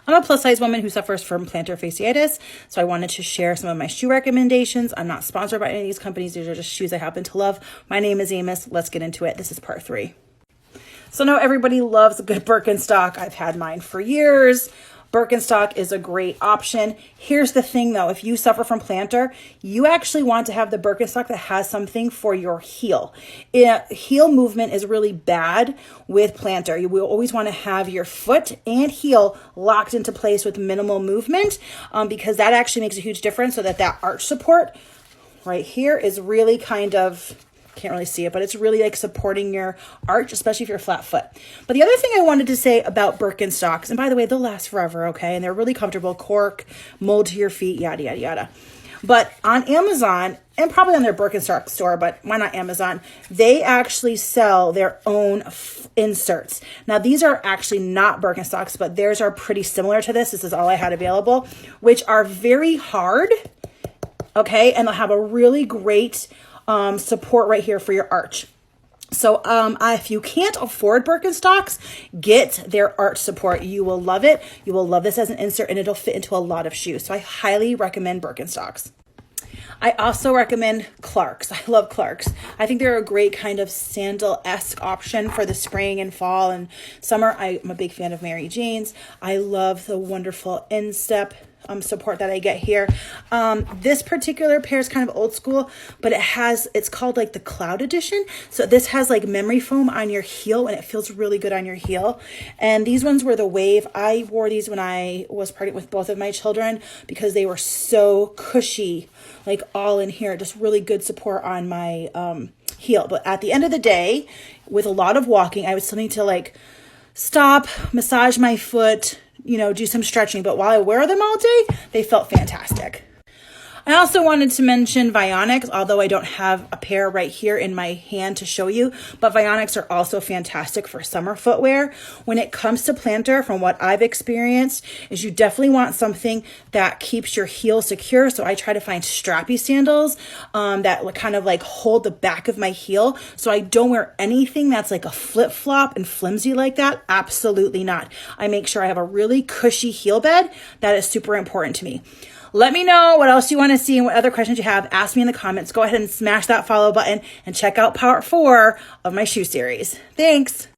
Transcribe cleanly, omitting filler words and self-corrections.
I'm a plus size woman who suffers from plantar fasciitis, so I wanted to share some of my shoe recommendations. I'm not sponsored by any of these companies. These are just shoes I happen to love. My name is Amos. Let's get into it. This is part 3. So now everybody loves a good Birkenstock. I've had mine for years. Birkenstock is a great option. Here's the thing though, if you suffer from plantar, you actually want to have the Birkenstock that has something for your heel. Heel movement is really bad with plantar. You will always want to have your foot and heel locked into place with minimal movement because that actually makes a huge difference, so that arch support right here is really kind of, can't really see it, but it's really like supporting your arch, especially if you're flat foot. But the other thing I wanted to say about Birkenstocks, and by the way, they'll last forever, okay? And they're really comfortable, cork, mold to your feet, yada, yada, yada. But on Amazon, and probably on their Birkenstock store, but why not Amazon? They actually sell their own inserts. Now, these are actually not Birkenstocks, but theirs are pretty similar to this. This is all I had available, which are very hard, okay? And they'll have a really great support right here for your arch. So if you can't afford Birkenstocks, get their arch support. You will love it. You will love this as an insert, and it'll fit into a lot of shoes. So I highly recommend Birkenstocks. I also recommend Clarks. I love Clarks. I think they're a great kind of sandal-esque option for the spring and fall and summer. I'm a big fan of Mary Jane's. I love the wonderful instep support that I get here. This particular pair is kind of old school, but it's called like the Cloud Edition. So this has like memory foam on your heel, and it feels really good on your heel. And these ones were the Wave. I wore these when I was pregnant with both of my children because they were so cushy, like all in here, just really good support on my heel. But at the end of the day, with a lot of walking, I would still need to like stop, massage my foot, do some stretching. But while I wear them all day, they felt fantastic. I also wanted to mention Vionics, although I don't have a pair right here in my hand to show you, but Vionics are also fantastic for summer footwear. When it comes to plantar, from what I've experienced, is you definitely want something that keeps your heel secure. So I try to find strappy sandals that kind of like hold the back of my heel. So I don't wear anything that's like a flip-flop and flimsy like that. Absolutely not. I make sure I have a really cushy heel bed. That is super important to me. Let me know what else you want to see and what other questions you have. Ask me in the comments. Go ahead and smash that follow button and check out part 4 of my shoe series. Thanks.